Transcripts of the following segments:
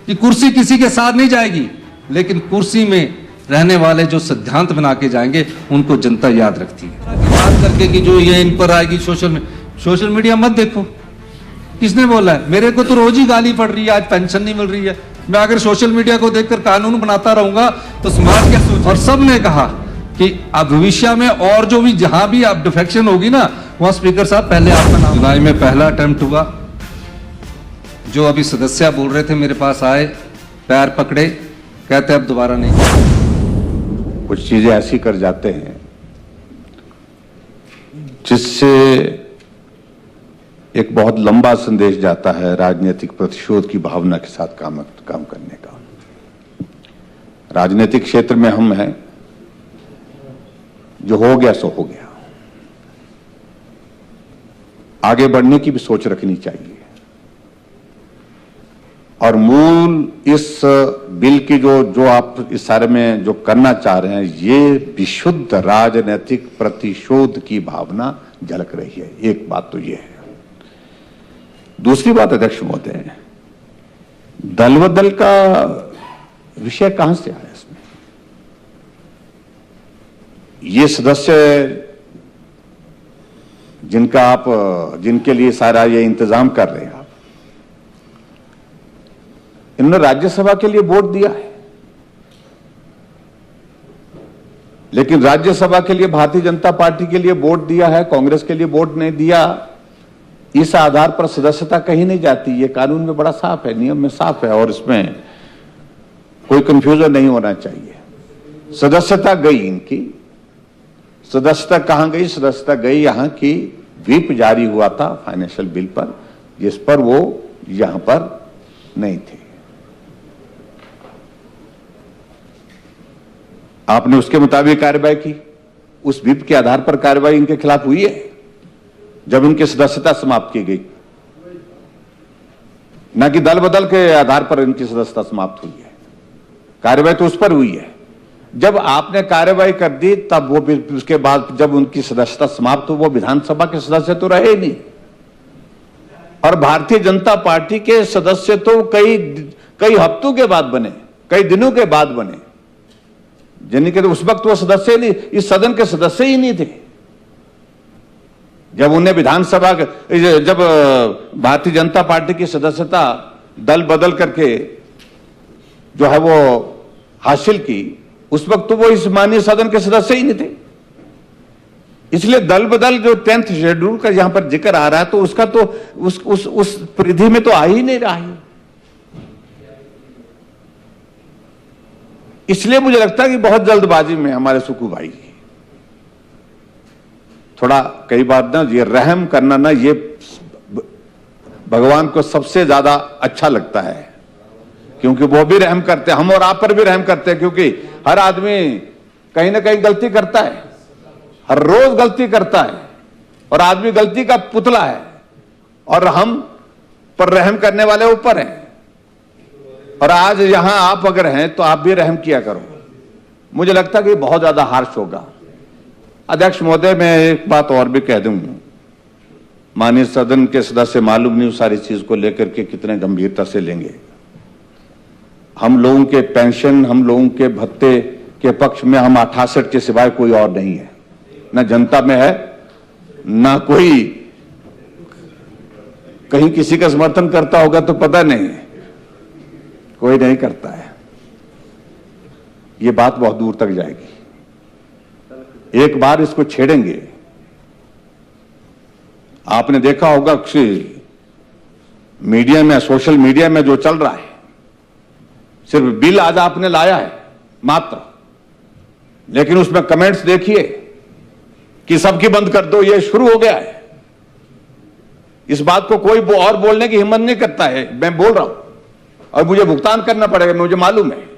कि कुर्सी किसी के साथ नहीं जाएगी, लेकिन कुर्सी में रहने वाले जो सिद्धांत बना के जाएंगे उनको जनता याद रखती है। बात करके कि जो ये इन पर आएगी सोशल मीडिया मत देखो, किसने बोला है? मेरे को तो रोज ही गाली पड़ रही है, आज पेंशन नहीं मिल रही है। मैं अगर सोशल मीडिया को देखकर कानून बनाता रहूंगा तो समाज क्या सोचेगा? और सबने कहा कि अब भविष्य में और जो भी जहां भी आप डिफेक्शन होगी ना, वहां स्पीकर साहब पहले आपका नाम। जुलाई में पहला अटेम्प्ट हुआ, जो अभी सदस्य बोल रहे थे मेरे पास आए, पैर पकड़े, कहते अब दोबारा नहीं। कुछ चीजें ऐसी कर जाते हैं जिससे एक बहुत लंबा संदेश जाता है राजनीतिक प्रतिशोध की भावना के साथ काम करने का। राजनीतिक क्षेत्र में हम हैं, जो हो गया सो हो गया, आगे बढ़ने की भी सोच रखनी चाहिए। और मूल इस बिल की जो आप इस सारे में जो करना चाह रहे हैं, ये विशुद्ध राजनीतिक प्रतिशोध की भावना झलक रही है। एक बात तो ये है। दूसरी बात अध्यक्ष महोदय, दल बदल का विषय कहां से आया इसमें? ये सदस्य जिनके लिए सारा ये इंतजाम कर रहे हैं आप, इन्होंने राज्यसभा के लिए वोट दिया है, लेकिन राज्यसभा के लिए भारतीय जनता पार्टी के लिए वोट दिया है, कांग्रेस के लिए वोट नहीं दिया। इस आधार पर सदस्यता कहीं नहीं जाती। ये कानून में बड़ा साफ है, नियम में साफ है, और इसमें कोई कंफ्यूजन नहीं होना चाहिए। सदस्यता गई इनकी, सदस्यता कहां गई? सदस्यता गई यहां की व्हिप जारी हुआ था फाइनेंशियल बिल पर, जिस पर वो यहां पर नहीं थे। आपने उसके मुताबिक कार्रवाई की, उस व्हिप के आधार पर कार्रवाई इनके खिलाफ हुई है जब इनकी सदस्यता समाप्त की गई, न कि दल बदल के आधार पर इनकी सदस्यता समाप्त हुई है। कार्रवाई तो उस पर हुई है। जब आपने कार्रवाई कर दी, तब वो उसके बाद जब उनकी सदस्यता समाप्त हो, वो विधानसभा के सदस्य तो रहे नहीं, और भारतीय जनता पार्टी के सदस्य तो कई हफ्तों के बाद बने, कई दिनों के बाद बने, जिनके तो उस वक्त वो सदस्य नहीं, इस सदन के सदस्य ही नहीं थे। जब उन्हें विधानसभा, जब भारतीय जनता पार्टी की सदस्यता दल बदल करके जो है वो हासिल की, उस वक्त तो वो इस माननीय सदन के सदस्य ही नहीं थे। इसलिए दल बदल जो 10th शेड्यूल का यहां पर जिक्र आ रहा है, तो उसका तो उस परिधि में तो आ ही नहीं रहा है। इसलिए मुझे लगता है कि बहुत जल्दबाजी में हमारे सुकू भाई थोड़ा, कई बार ना ये रहम करना ना, ये भगवान को सबसे ज्यादा अच्छा लगता है, क्योंकि वो भी रहम करते हैं, हम और आप पर भी रहम करते हैं, क्योंकि हर आदमी कहीं ना कहीं गलती करता है, हर रोज गलती करता है, और आदमी गलती का पुतला है, और हम पर रहम करने वाले ऊपर हैं। और आज यहां आप अगर हैं तो आप भी रहम किया करो। मुझे लगता है कि बहुत ज्यादा हार्श होगा। अध्यक्ष महोदय, मैं एक बात और भी कह दूं, माननीय सदन के सदस्य मालूम नहीं उस सारी चीज को लेकर के कितने गंभीरता से लेंगे। हम लोगों के पेंशन, हम लोगों के भत्ते के पक्ष में हम 68 के सिवाय कोई और नहीं है, ना जनता में है, ना कोई कहीं किसी का समर्थन करता होगा तो पता नहीं, कोई नहीं करता है। ये बात बहुत दूर तक जाएगी। एक बार इसको छेड़ेंगे, आपने देखा होगा कि मीडिया में, सोशल मीडिया में जो चल रहा है, सिर्फ बिल आज आपने लाया है मात्र, लेकिन उसमें कमेंट्स देखिए कि सबकी बंद कर दो, ये शुरू हो गया है। इस बात को कोई और बोलने की हिम्मत नहीं करता है। मैं बोल रहा हूं, और मुझे भुगतान करना पड़ेगा, मुझे मालूम है।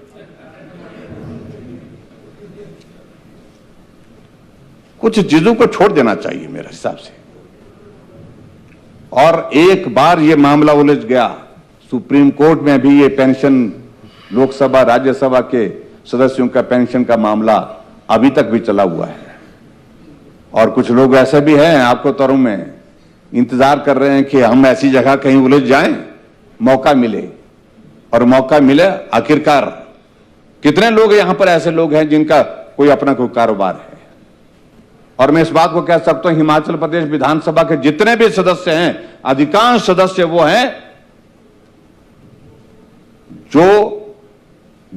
कुछ चीजों को छोड़ देना चाहिए मेरे हिसाब से। और एक बार ये मामला उलझ गया, सुप्रीम कोर्ट में भी ये पेंशन, लोकसभा राज्यसभा के सदस्यों का पेंशन का मामला अभी तक भी चला हुआ है। और कुछ लोग ऐसे भी हैं, आपको तौरों में इंतजार कर रहे हैं कि हम ऐसी जगह कहीं उलझ जाएं, मौका मिले। और मौका मिले, आखिरकार कितने लोग यहां पर ऐसे लोग हैं जिनका कोई अपना कोई कारोबार है। और मैं इस बात को कह सकता हूं, हिमाचल प्रदेश विधानसभा के जितने भी सदस्य हैं, अधिकांश सदस्य वो हैं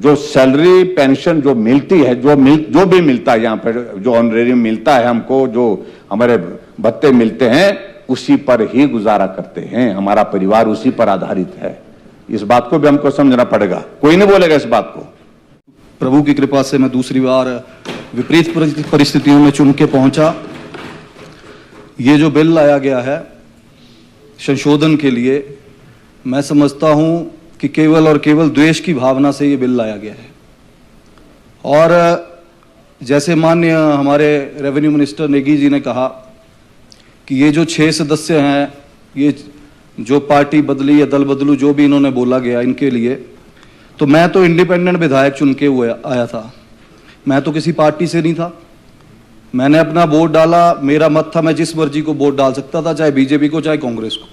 जो सैलरी पेंशन जो मिलती है, जो भी मिलता है यहां पर, जो ऑनरेरियम मिलता है हमको, जो हमारे भत्ते मिलते हैं, उसी पर ही गुजारा करते हैं। हमारा परिवार उसी पर आधारित है। इस बात को भी हमको समझना पड़ेगा, कोई नहीं बोलेगा इस बात को। प्रभु की कृपा से मैं दूसरी बार विपरीत परिस्थितियों में चुन के पहुंचा। ये जो बिल लाया गया है संशोधन के लिए, मैं समझता हूं कि केवल और केवल द्वेष की भावना से ये बिल लाया गया है। और जैसे माननीय हमारे रेवेन्यू मिनिस्टर नेगी जी ने कहा कि ये जो 6 सदस्य हैं, ये जो पार्टी बदली या दल बदलू जो भी इन्होंने बोला गया इनके लिए, तो मैं तो इंडिपेंडेंट विधायक चुन के हुए आया था। मैं तो किसी पार्टी से नहीं था। मैंने अपना वोट डाला, मेरा मत था, मैं जिस मर्जी को वोट डाल सकता था, चाहे बीजेपी को चाहे कांग्रेस को।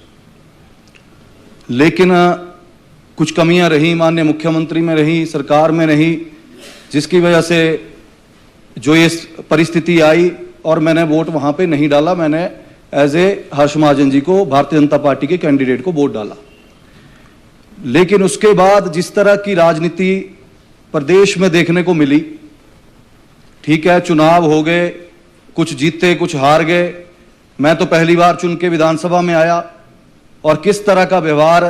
लेकिन कुछ कमियां रही, माननीय मुख्यमंत्री में रही, सरकार में रही, जिसकी वजह से जो ये परिस्थिति आई और मैंने वोट वहां पे नहीं डाला। मैंने एज ए हर्ष महाजन जी को, भारतीय जनता पार्टी के कैंडिडेट को वोट डाला। लेकिन उसके बाद जिस तरह की राजनीति प्रदेश में देखने को मिली, ठीक है, चुनाव हो गए, कुछ जीते कुछ हार गए। मैं तो पहली बार चुन के विधानसभा में आया और किस तरह का व्यवहार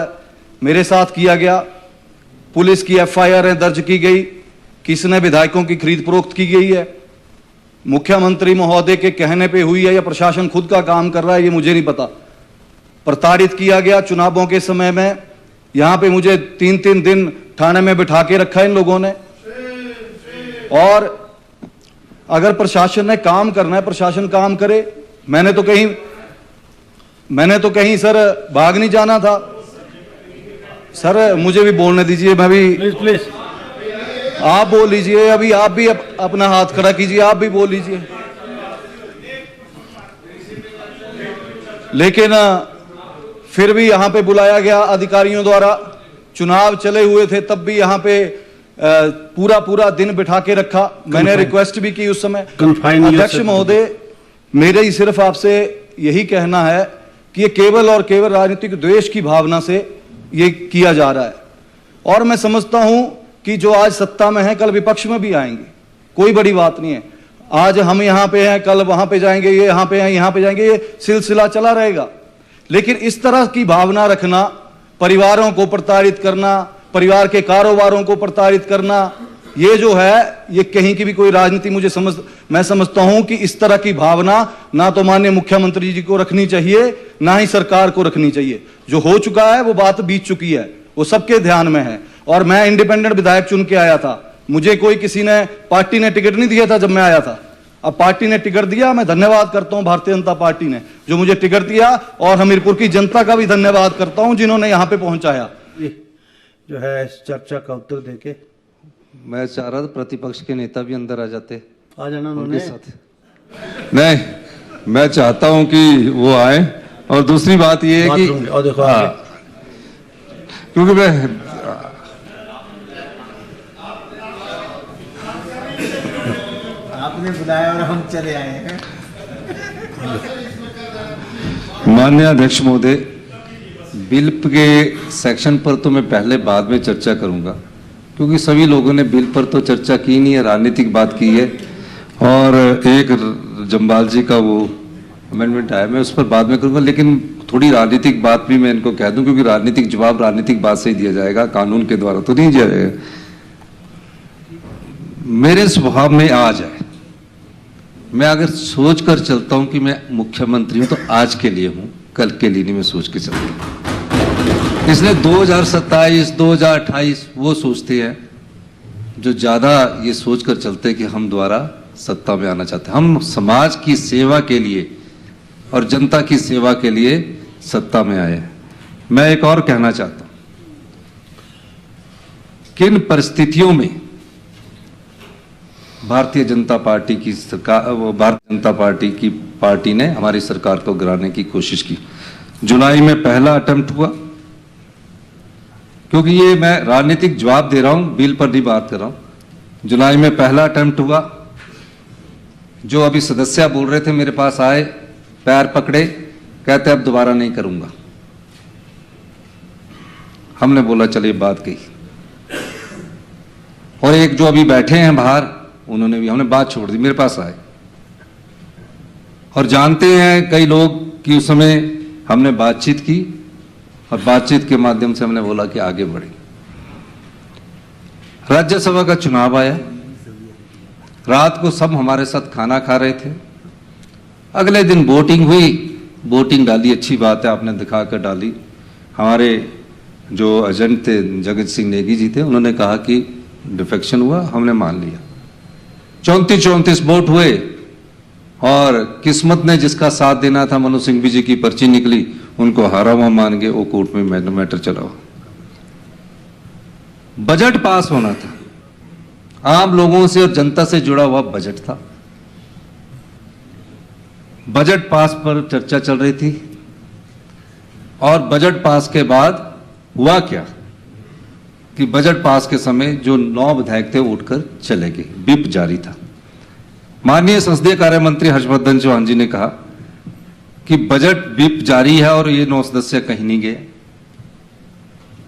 मेरे साथ किया गया। पुलिस की एफआईआर दर्ज की गई, किसने विधायकों की खरीद फरोख्त की गई है, मुख्यमंत्री महोदय के कहने पे हुई है या प्रशासन खुद का काम कर रहा है, ये मुझे नहीं पता। प्रताड़ित किया गया चुनावों के समय में। यहां पे मुझे 3-3 दिन थाने में बिठा के रखा इन लोगों ने। और अगर प्रशासन ने काम करना है, प्रशासन काम करे। मैंने तो कहीं सर भाग नहीं जाना था। सर मुझे भी बोलने दीजिए, मैं भी प्लीज आप बोल लीजिए। अभी आप भी अपना हाथ खड़ा कीजिए, आप भी बोल लीजिए। लेकिन फिर भी यहां पे बुलाया गया अधिकारियों द्वारा। चुनाव चले हुए थे तब भी यहां पे पूरा दिन बिठा के रखा। मैंने रिक्वेस्ट भी की उस समय। अध्यक्ष महोदय, मेरे ही सिर्फ आपसे यही कहना है कि ये केवल और केवल राजनीतिक द्वेष की भावना से ये किया जा रहा है। और मैं समझता हूं कि जो आज सत्ता में है कल विपक्ष में भी आएंगे, कोई बड़ी बात नहीं है। आज हम यहां पे हैं, कल वहां पे जाएंगे, ये यहां पे हैं, यहां पे जाएंगे, ये सिलसिला चला रहेगा। लेकिन इस तरह की भावना रखना, परिवारों को प्रताड़ित करना, परिवार के कारोबारों को प्रताड़ित करना, ये जो है ये कहीं की भी कोई राजनीति मैं समझता हूं कि इस तरह की भावना ना तो माननीय मुख्यमंत्री जी को रखनी चाहिए, ना ही सरकार को रखनी चाहिए। जो हो चुका है वो बात बीत चुकी है, वो सबके ध्यान में है। और मैं इंडिपेंडेंट विधायक चुन के आया था। मुझे कोई किसी ने, पार्टी ने टिकट नहीं दिया था जब मैं आया था। अब पार्टी ने टिकट दिया, मैं धन्यवाद करता हूं भारतीय जनता पार्टी ने जो मुझे टिकट दिया, और हमीरपुर की जनता का भी धन्यवाद करता हूं जिन्होंने यहां पे पहुंचाया। जो है इस चर्चा का उत्तर देके मैं चाह रहा था प्रतिपक्ष के नेता भी अंदर आ जाते, आ जाना उनके साथ। नहीं, मैं चाहता हूं कि वो आए। और दूसरी बात ये है कि और देखो क्योंकि मैं आपने बुलाया और हम चले आए हैं। माननीय अध्यक्ष महोदय, बिल के सेक्शन पर तो मैं पहले बाद में चर्चा करूंगा, क्योंकि सभी लोगों ने बिल पर तो चर्चा की नहीं है, राजनीतिक बात की है। और एक जम्बाल जी का वो अमेंडमेंट आया, मैं उस पर बाद में करूंगा। लेकिन थोड़ी राजनीतिक बात भी मैं इनको कह दूं, क्योंकि राजनीतिक जवाब राजनीतिक बात से ही दिया जाएगा, कानून के द्वारा तो नहीं दिया जाएगा। मेरे स्वभाव में आज है, मैं अगर सोच कर चलता हूं कि मैं मुख्यमंत्री हूं तो आज के लिए हूं, कल के लिए नहीं मैं सोच के चलता हूं। इसलिए 2027, 2028 वो सोचते हैं जो ज्यादा ये सोच कर चलते हैं कि हम द्वारा सत्ता में आना चाहते हैं। हम समाज की सेवा के लिए और जनता की सेवा के लिए सत्ता में आए हैं। मैं एक और कहना चाहता हूं, किन परिस्थितियों में भारतीय जनता पार्टी की सरकार, भारतीय जनता पार्टी ने हमारी सरकार को गिराने की कोशिश की। जुलाई में पहला अटेम्प्ट हुआ, क्योंकि ये मैं राजनीतिक जवाब दे रहा हूं, बिल पर नहीं बात कर रहा हूं। जुलाई में पहला अटेम्प्ट हुआ, जो अभी सदस्य बोल रहे थे मेरे पास आए, पैर पकड़े, कहते अब दोबारा नहीं करूंगा। हमने बोला चलिए बात कही, और एक जो अभी बैठे हैं बाहर, उन्होंने भी, हमने बात छोड़ दी, मेरे पास आए और जानते हैं कई लोग कि उस समय हमने बातचीत की, और बातचीत के माध्यम से हमने बोला कि आगे बढ़े। राज्यसभा का चुनाव आया, रात को सब हमारे साथ खाना खा रहे थे। अगले दिन वोटिंग हुई, वोटिंग डाली, अच्छी बात है, आपने दिखाकर डाली। हमारे जो एजेंट थे जगत सिंह नेगी जी थे, उन्होंने कहा कि डिफेक्शन हुआ, हमने मान लिया। 34 वोट हुए, और किस्मत ने जिसका साथ देना था, मनु सिंघवी जी की पर्ची निकली, उनको हारा हुआ मान के वो कोर्ट में मैटर चला हुआ। बजट पास होना था, आम लोगों से और जनता से जुड़ा हुआ बजट था। बजट पास पर चर्चा चल रही थी, और बजट पास के बाद हुआ क्या कि बजट पास के समय जो 9 विधायक थे वो उठकर चले गए, व्हिप जारी था। माननीय संसदीय कार्य मंत्री हर्षवर्धन चौहान जी ने कहा कि बजट व्हिप जारी है और ये 9 सदस्य कहीं नहीं गए।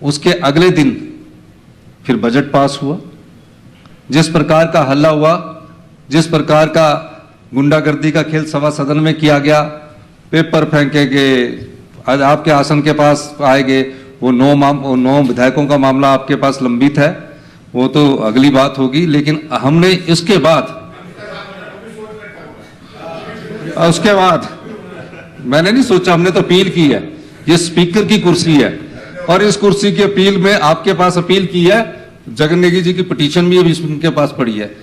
उसके अगले दिन फिर बजट पास हुआ। जिस प्रकार का हल्ला हुआ, जिस प्रकार का गुंडागर्दी का खेल सभा सदन में किया गया, पेपर फेंके गए, आज आपके आसन के पास आए गए, वो 9 विधायकों का मामला आपके पास लंबित है, वो तो अगली बात होगी। लेकिन हमने उसके बाद मैंने नहीं सोचा, हमने तो अपील की है। ये स्पीकर की कुर्सी है, और इस कुर्सी की अपील में आपके पास अपील की है, जगन नेगी जी की पिटीशन भी अभी इनके पास पड़ी है।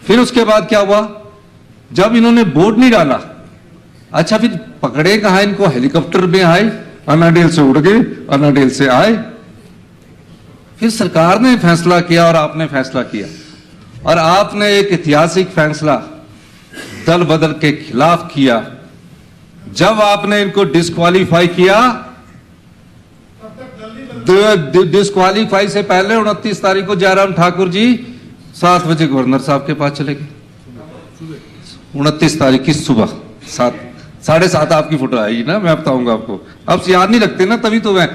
फिर उसके बाद क्या हुआ, जब इन्होंने वोट नहीं डाला, अच्छा फिर पकड़े कहा इनको, हेलीकॉप्टर में आए, अनाडेल से उड़ गए, अनाडेल से आए। फिर सरकार ने फैसला किया और आपने फैसला किया, और आपने एक ऐतिहासिक फैसला दल बदल के खिलाफ किया। जब आपने इनको डिस्क्वालीफाई किया, डिस्क्वालीफाई से पहले 29 तारीख को जयराम ठाकुर जी 7 बजे गवर्नर साहब के पास चले गए। 29 तारीख की सुबह 7:30 आपकी फोटो आएगी ना, मैं बताऊंगा आपको, अब याद नहीं रखते ना, तभी तो मैं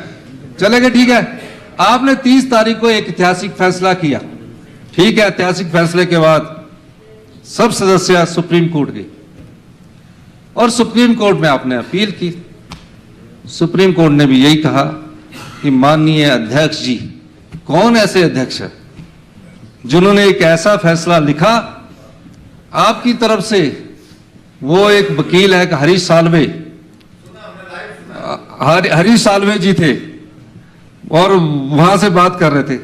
चले गए। ठीक है, आपने 30 तारीख को एक ऐतिहासिक फैसला किया। ठीक है, ऐतिहासिक फैसले के बाद सब सदस्य सुप्रीम कोर्ट गए, और सुप्रीम कोर्ट में आपने अपील की। सुप्रीम कोर्ट ने भी यही कहा कि माननीय अध्यक्ष जी, कौन ऐसे अध्यक्ष है जिन्होंने एक ऐसा फैसला लिखा आपकी तरफ से। वो एक वकील है, हरीश साल्वे, हरीश साल्वे जी थे, और वहां से बात कर रहे थे।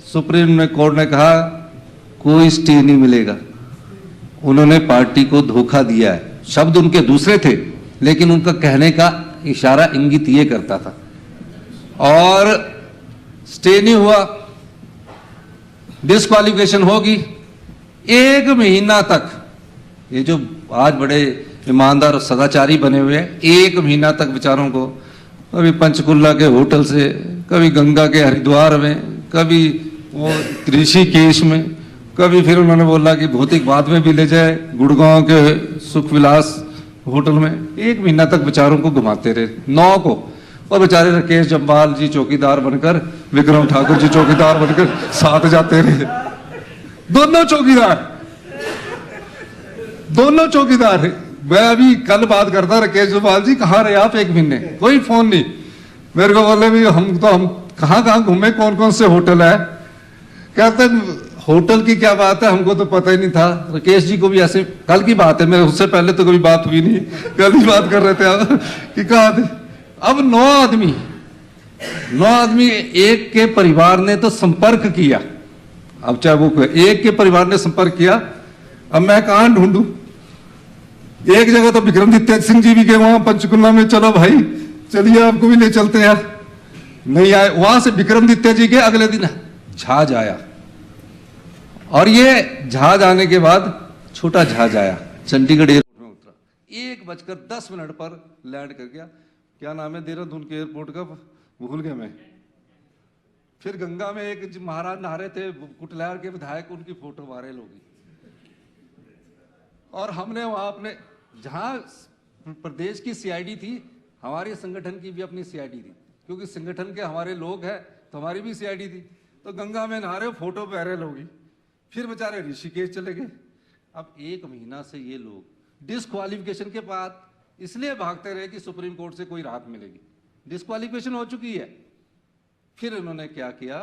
सुप्रीम कोर्ट ने कहा कोई स्टे नहीं मिलेगा, उन्होंने पार्टी को धोखा दिया है। शब्द उनके दूसरे थे, लेकिन उनका कहने का इशारा इंगित ये करता था, और स्टे नहीं हुआ, डिस्क्वालिफिकेशन होगी। 1 महीना तक ये जो आज बड़े ईमानदार और सदाचारी बने हुए हैं, 1 महीना तक बेचारों को कभी पंचकुला के होटल से, कभी गंगा के हरिद्वार में, कभी वो ऋषिकेश में, कभी फिर उन्होंने बोला कि भौतिकवाद में भी ले जाए, गुड़गांव के सुखविलास होटल में। 1 महीना तक बेचारों को घुमाते रहे, 9 को, और बेचारे राकेश जम्वाल जी चौकीदार बनकर, विक्रम ठाकुर जी चौकीदार बनकर साथ जाते रहे। दोनों चौकीदार है। मैं अभी कल बात करता, राकेश जम्वाल जी कहाँ रहे आप 1 महीने, कोई फोन नहीं। मेरे को बोले भी हम कहाँ घूमे, कौन कौन से होटल है। कहते होटल की क्या बात है, हमको तो पता ही नहीं था। राकेश जी को भी ऐसे, कल की बात है, मेरे उससे पहले तो कभी बात हुई नहीं, कल ही बात कर रहे थे कि कहा थे। अब 9 आदमी एक के परिवार ने तो संपर्क किया, अब चाहे वो एक के परिवार ने संपर्क किया। अब मैं कहां ढूंढूं, एक जगह तो विक्रमादित्य सिंह जी भी गए वहां पंचकुला में, चलो भाई चलिए आपको भी ले चलते हैं, नहीं आए। वहां से विक्रमादित्य जी के अगले दिन जहाज आया, और ये जहाज आने के बाद छोटा जहाज आया, चंडीगढ़ एयरपोर्ट में उतरा, 1:10 पर लैंड कर गया। क्या नाम है देहरादून के एयरपोर्ट का, भूल गया मैं, फिर गंगा में एक महाराज नहा रहे थे, कुटलैहड़ के विधायक, उनकी फोटो वायरल होगी। और हमने वहां अपने, जहां प्रदेश की सीआईडी थी, हमारे संगठन की भी अपनी सीआईडी थी, क्योंकि संगठन के हमारे लोग हैं तो हमारी भी सीआईडी थी। तो गंगा में नहा रहे, फोटो वायरल होगी। फिर बेचारे ऋषिकेश चले गए। अब 1 महीना से ये लोग डिस्क्वालिफिकेशन के बाद इसलिए भागते रहे कि सुप्रीम कोर्ट से कोई राहत मिलेगी। डिस्क्वालिफिकेशन हो चुकी है। फिर इन्होंने क्या किया,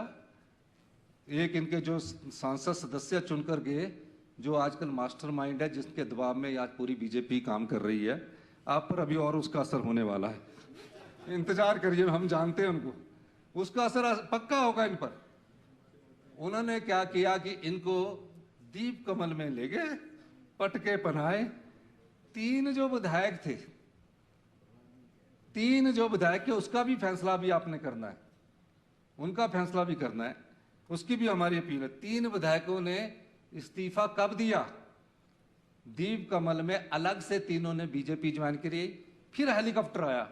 एक इनके जो सांसद सदस्य चुनकर गए, जो आजकल मास्टरमाइंड है, जिसके दबाव में आज पूरी बीजेपी काम कर रही है, आप पर अभी और उसका असर होने वाला है। इंतजार करिए, हम जानते हैं उनको, उसका असर पक्का होगा इन पर। उन्होंने क्या किया कि इनको दीप कमल में ले गए, पटके पहनाए। 3 जो विधायक थे, 3 जो विधायक थे, उसका भी फैसला भी आपने करना है, उनका फैसला भी करना है, उसकी भी हमारी अपील है। 3 विधायकों ने इस्तीफा कब दिया? दीप कमल में अलग से तीनों ने बीजेपी ज्वाइन करी। फिर हेलीकॉप्टर आया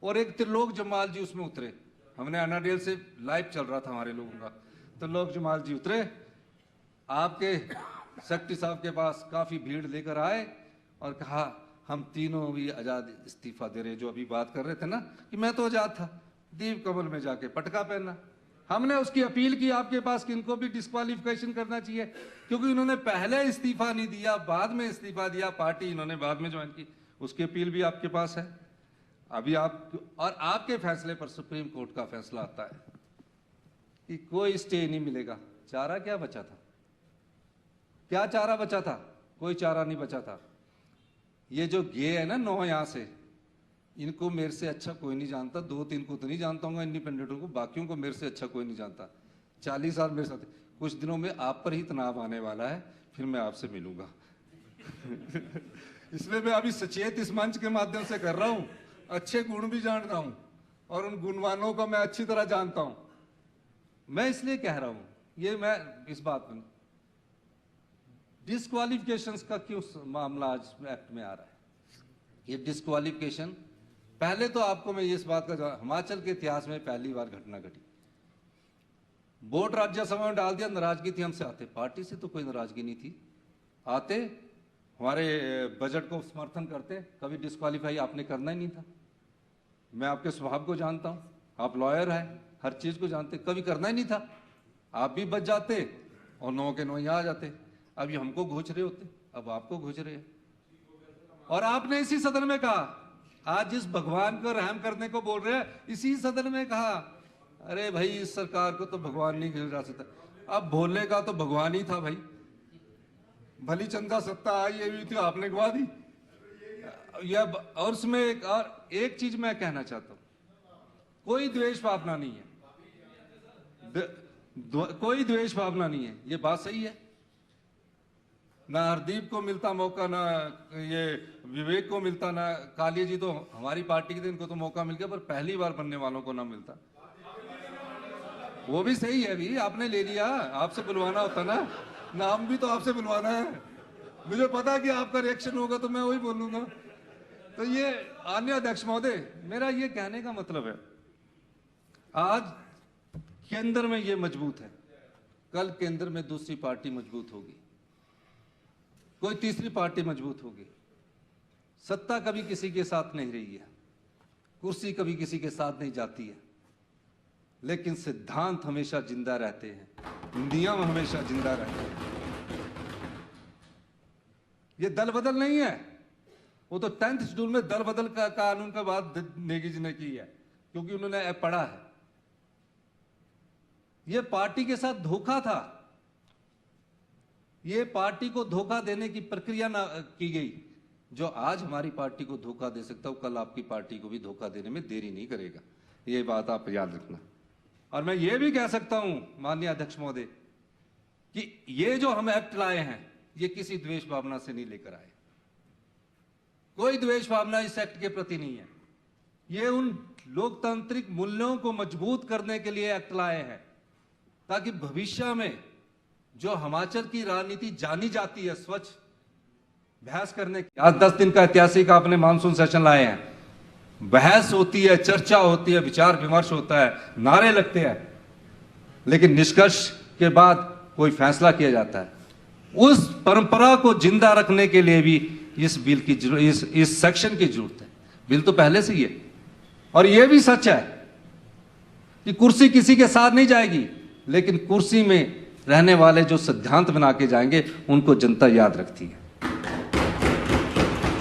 और एक त्रिलोक जमाल जी उसमें उतरे। हमने एनआरडीएल से लाइव चल रहा था हमारे लोगों का, त्रिलोक जमाल जी उतरे, आपके सेक्रेटरी साहब के पास काफी भीड़ लेकर आए और कहा हम तीनों भी आजाद इस्तीफा दे रहे। जो अभी बात कर रहे थे ना कि मैं तो आजाद था, दीप कमल में जाके पटका पहनना। हमने उसकी अपील की आपके पास कि इनको भी डिस्क्वालिफिकेशन करना चाहिए, क्योंकि इन्होंने पहले इस्तीफा नहीं दिया, बाद में इस्तीफा दिया, पार्टी इन्होंने बाद में ज्वाइन की। उसकी अपील भी आपके पास है। अभी आप और आपके फैसले पर सुप्रीम कोर्ट का फैसला आता है कि कोई स्टे नहीं मिलेगा। चारा क्या बचा था? क्या चारा बचा था? कोई चारा नहीं बचा था। ये जो गे है ना 9 यहां से, इनको मेरे से अच्छा कोई नहीं जानता। 2-3 को तो नहीं जानता हूँ इंडिपेंडेंटों को, बाकियों को मेरे से अच्छा कोई नहीं जानता। 40 साल मेरे साथ। कुछ दिनों में आप पर ही तनाव आने वाला है, फिर मैं आपसे मिलूंगा। इसलिए मैं अभी सचेत इस मंच के माध्यम से कर रहा हूं। अच्छे गुण भी जानता हूं और उन गुणवानों को मैं अच्छी तरह जानता हूं। मैं इसलिए कह रहा हूं, ये मैं इस बात में डिस्क्वालिफिकेशंस का क्यों मामला आज एक्ट में आ रहा है? ये डिस्क्वालिफिकेशन पहले तो आपको मैं इस बात का, हिमाचल के इतिहास में पहली बार घटना घटी। वोट राज्यसभा में डाल दिया, नाराजगी थी हमसे, आते पार्टी से तो कोई नाराजगी नहीं थी, आते हमारे बजट को समर्थन करते, कभी डिस्क्वालीफाई आपने करना ही नहीं था। मैं आपके स्वभाव को जानता हूं, आप लॉयर हैं, हर चीज को जानते, कभी करना ही नहीं था। आप भी बच जाते और 9 के 9 यहां आ जाते। अभी हमको घोच रहे होते, अब आपको घोच रहे हैं। और आपने इसी सदन में कहा, आज जिस भगवान को रहम करने को बोल रहे हैं, इसी सदन में कहा अरे भाई इस सरकार को तो भगवान नहीं गिरा सकता। अब भोले का तो भगवान ही था भाई, भली चंदा सत्ता आई ये भी थी, आपने गवा दी। और उसमें एक चीज मैं कहना चाहता हूं, कोई द्वेष भावना नहीं है, कोई द्वेष भावना नहीं है, ये बात सही है। ना हरदीप को मिलता मौका, ना ये विवेक को मिलता, ना कालिया जी तो हमारी पार्टी के थे, इनको तो मौका मिल गया, पर पहली बार बनने वालों को ना मिलता। वो भी सही है, भी आपने ले लिया, आपसे बुलवाना होता ना, नाम भी तो आपसे बुलवाना है। मुझे पता कि आपका रिएक्शन होगा तो मैं वही बोलूंगा। तो ये आन्य अध्यक्ष महोदय, मेरा ये कहने का मतलब है, आज केंद्र में ये मजबूत है, कल केंद्र में दूसरी पार्टी मजबूत होगी, कोई तीसरी पार्टी मजबूत होगी। सत्ता कभी किसी के साथ नहीं रही है, कुर्सी कभी किसी के साथ नहीं जाती है, लेकिन सिद्धांत हमेशा जिंदा रहते हैं, नियम हमेशा जिंदा रहते हैं। ये दल बदल नहीं है, वो तो 10th शेड्यूल में दल बदल का कानून का बात नेगी जी ने की है, क्योंकि उन्होंने पढ़ा है। ये पार्टी के साथ धोखा था, ये पार्टी को धोखा देने की प्रक्रिया ना की गई। जो आज हमारी पार्टी को धोखा दे सकता है, कल आपकी पार्टी को भी धोखा देने में देरी नहीं करेगा, ये बात आप याद रखना। और मैं ये भी कह सकता हूं माननीय अध्यक्ष महोदय कि ये जो हम एक्ट लाए हैं, ये किसी द्वेष भावना से नहीं लेकर आए, कोई द्वेष भावना इस एक्ट के प्रति नहीं है। ये उन लोकतांत्रिक मूल्यों को मजबूत करने के लिए एक्ट लाए हैं, ताकि भविष्य में जो हिमाचल की राजनीति जानी जाती है स्वच्छ बहस करने की, आज 10 दिन का ऐतिहासिक आपने मानसून सेशन लाए हैं, बहस होती है, चर्चा होती है, विचार विमर्श होता है, नारे लगते हैं, लेकिन निष्कर्ष के बाद कोई फैसला किया जाता है। उस परंपरा को जिंदा रखने के लिए भी इस बिल की इस सेक्शन की जरूरत है। बिल तो पहले से ही है, और यह भी सच है कि कुर्सी किसी के साथ नहीं जाएगी, लेकिन कुर्सी में रहने वाले जो सिद्धांत बना के जाएंगे उनको जनता याद रखती है।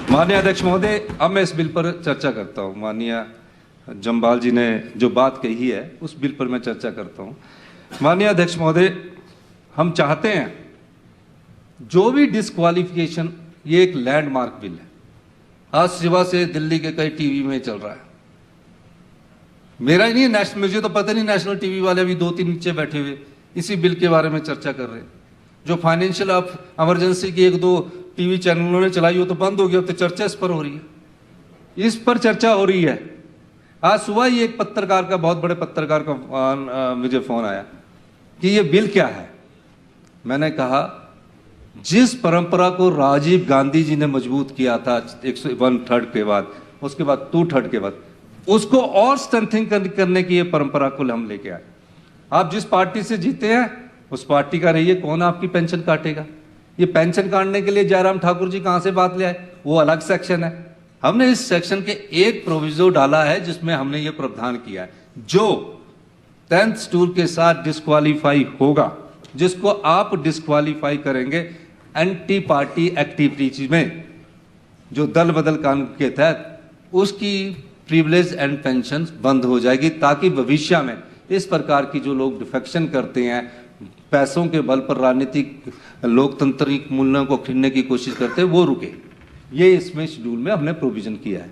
माननीय अध्यक्ष महोदय, अब मैं इस बिल पर चर्चा करता हूं। माननीय जम्बाल जी ने जो बात कही है उस बिल पर मैं चर्चा करता हूं। माननीय अध्यक्ष महोदय, हम चाहते हैं जो भी डिस्क्वालिफिकेशन, ये एक लैंडमार्क बिल है। आज सुबह से दिल्ली के कई टीवी में चल रहा है। मेरा ही नहीं, नेशनल, मुझे तो पता नहीं, नेशनल टीवी वाले भी 2-3 नीचे बैठे हुए इसी बिल के बारे में चर्चा कर रहे हैं। जो फाइनेंशियल इमरजेंसी की 1-2 टीवी चैनलों ने चलाई हो तो बंद हो गया, तो चर्चा इस पर हो रही है, इस पर चर्चा हो रही है। आज सुबह ही एक पत्रकार का, बहुत बड़े पत्रकार का मुझे फोन आया कि ये बिल क्या है। मैंने कहा, जिस परंपरा को राजीव गांधी जी ने मजबूत किया था 1/3 के बाद, उसके बाद 2/3 के बाद, उसको और स्ट्रेंथिंग करने की ये परंपरा को हम लेके आए। आप जिस पार्टी से जीते हैं उस पार्टी का रहिए, कौन आपकी पेंशन काटेगा। ये पेंशन काटने के लिए जयराम ठाकुर जी कहां से बात ले आए, वो अलग सेक्शन है। हमने इस सेक्शन के एक प्रोविजो डाला है जिसमें हमने ये प्रावधान किया है, जो 10th शेड्यूल के साथ डिस्क्वालीफाई होगा, जिसको आप डिस्क्वालीफाई करेंगे एंटी पार्टी एक्टिविटीज में, जो दल बदल कानून के तहत, उसकी प्रिविलेज एंड पेंशन बंद हो जाएगी, ताकि भविष्य में इस प्रकार की जो लोग डिफेक्शन करते हैं, पैसों के बल पर राजनीतिक लोकतांत्रिक मूल्यों को खींचने की कोशिश करते हैं, वो रुके। ये इसमें शेड्यूल में हमने प्रोविजन किया है।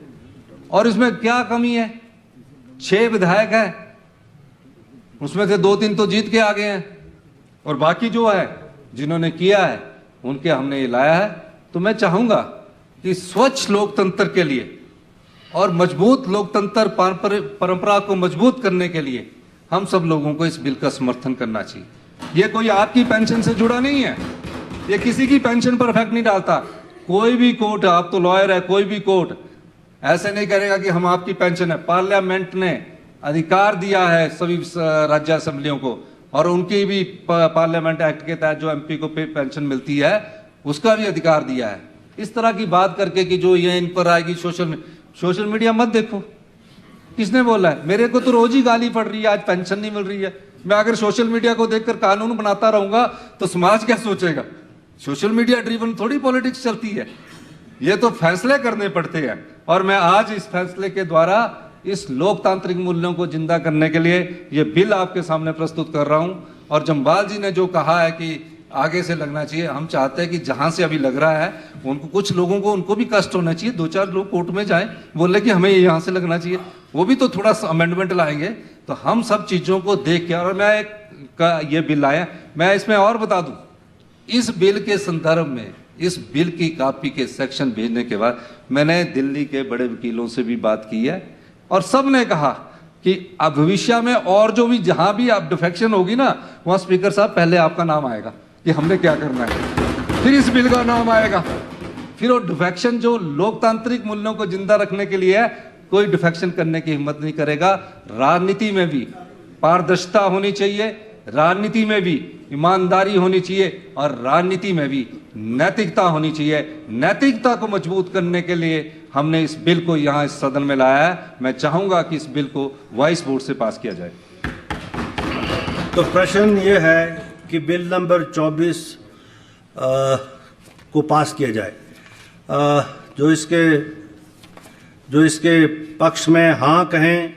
और इसमें क्या कमी है, 6 विधायक हैं, उसमें से 2-3 तो जीत के आ गए हैं, और बाकी जो है जिन्होंने किया है उनके हमने ये लाया है। तो मैं चाहूंगा कि स्वच्छ लोकतंत्र के लिए और मजबूत लोकतंत्र परंपरा को मजबूत करने के लिए हम सब लोगों को इस बिल का समर्थन करना चाहिए। ये कोई आपकी पेंशन से जुड़ा नहीं है, ये किसी की पेंशन पर इफेक्ट नहीं डालता। कोई भी कोर्ट, आप तो लॉयर है, कोई भी कोर्ट ऐसे नहीं करेगा कि हम आपकी पेंशन है। पार्लियामेंट ने अधिकार दिया है सभी राज्य असेंबलियों को, और उनकी भी पार्लियामेंट एक्ट के तहत जो एमपी को पेंशन मिलती है उसका भी अधिकार दिया है। इस तरह की बात करके कि जो ये इन पर आएगी, सोशल मीडिया मत देखो, किसने बोला है? मेरे को तो रोज ही गाली पड़ रही है, आज पेंशन नहीं मिल रही है। मैं अगर सोशल मीडिया को देखकर कानून बनाता रहूंगा तो समाज क्या सोचेगा? सोशल मीडिया ड्रिवन थोड़ी पॉलिटिक्स चलती है, ये तो फैसले करने पड़ते हैं। और मैं आज इस फैसले के द्वारा इस लोकतांत्रिक मूल्यों को जिंदा करने के लिए ये बिल आपके सामने प्रस्तुत कर रहा हूं। और जम्बाल जी ने जो कहा है कि आगे से लगना चाहिए, हम चाहते हैं कि जहां से अभी लग रहा है उनको, कुछ लोगों को उनको भी कष्ट होना चाहिए। 2-4 लोग कोर्ट में जाएं, बोले कि हमें यहां से लगना चाहिए, वो भी तो थोड़ा सा अमेंडमेंट लाएंगे। तो हम सब चीजों को देख के, और मैं ये बिल आया, मैं इसमें और बता दूं, इस बिल के संदर्भ में, इस बिल की कॉपी के सेक्शन भेजने के बाद मैंने दिल्ली के बड़े वकीलों से भी बात की है, और सब ने कहा कि अब भविष्य में और जो भी जहां भी आप डिफेक्शन होगी ना, वहां स्पीकर साहब पहले आपका नाम आएगा कि हमने क्या करना है, फिर इस बिल का नाम आएगा, फिर वो डिफेक्शन जो लोकतांत्रिक मूल्यों को जिंदा रखने के लिए है, कोई डिफेक्शन करने की हिम्मत नहीं करेगा। राजनीति में भी पारदर्शिता होनी चाहिए, राजनीति में भी ईमानदारी होनी चाहिए, और राजनीति में भी नैतिकता होनी चाहिए। नैतिकता को मजबूत करने के लिए हमने इस बिल को यहाँ इस सदन में लाया है। मैं चाहूंगा कि इस बिल को वॉइस वोट से पास किया जाए। तो प्रश्न ये है कि बिल नंबर 24 को पास किया जाए। जो इसके पक्ष में हाँ कहें,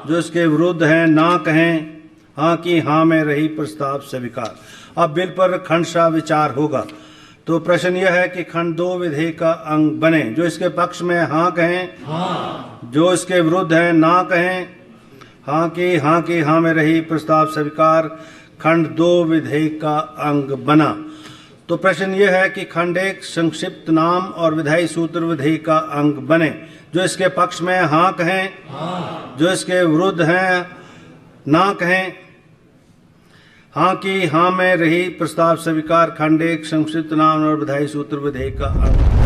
जो इसके विरुद्ध हैं ना कहें। हाँ की हाँ में रही प्रस्ताव स्वीकार। अब बिल पर खंडशः विचार होगा। तो प्रश्न यह है कि खंड 2 विधेयक का अंग बने। जो इसके पक्ष में हाँ कहें, जो इसके विरुद्ध हैं ना कहें। हाँ की हाँ में रही प्रस्ताव स्वीकार। खंड 2 विधेयक का अंग बना। तो प्रश्न यह है कि खंड 1 संक्षिप्त नाम और विधायी सूत्र विधेयक का अंग बने। जो इसके पक्ष में हाँ कहें, जो इसके विरुद्ध हैं ना कहें। हाँ की हाँ में रही प्रस्ताव स्वीकार। खंड 1 संक्षिप्त नाम और विधायी सूत्र विधेयक का अंग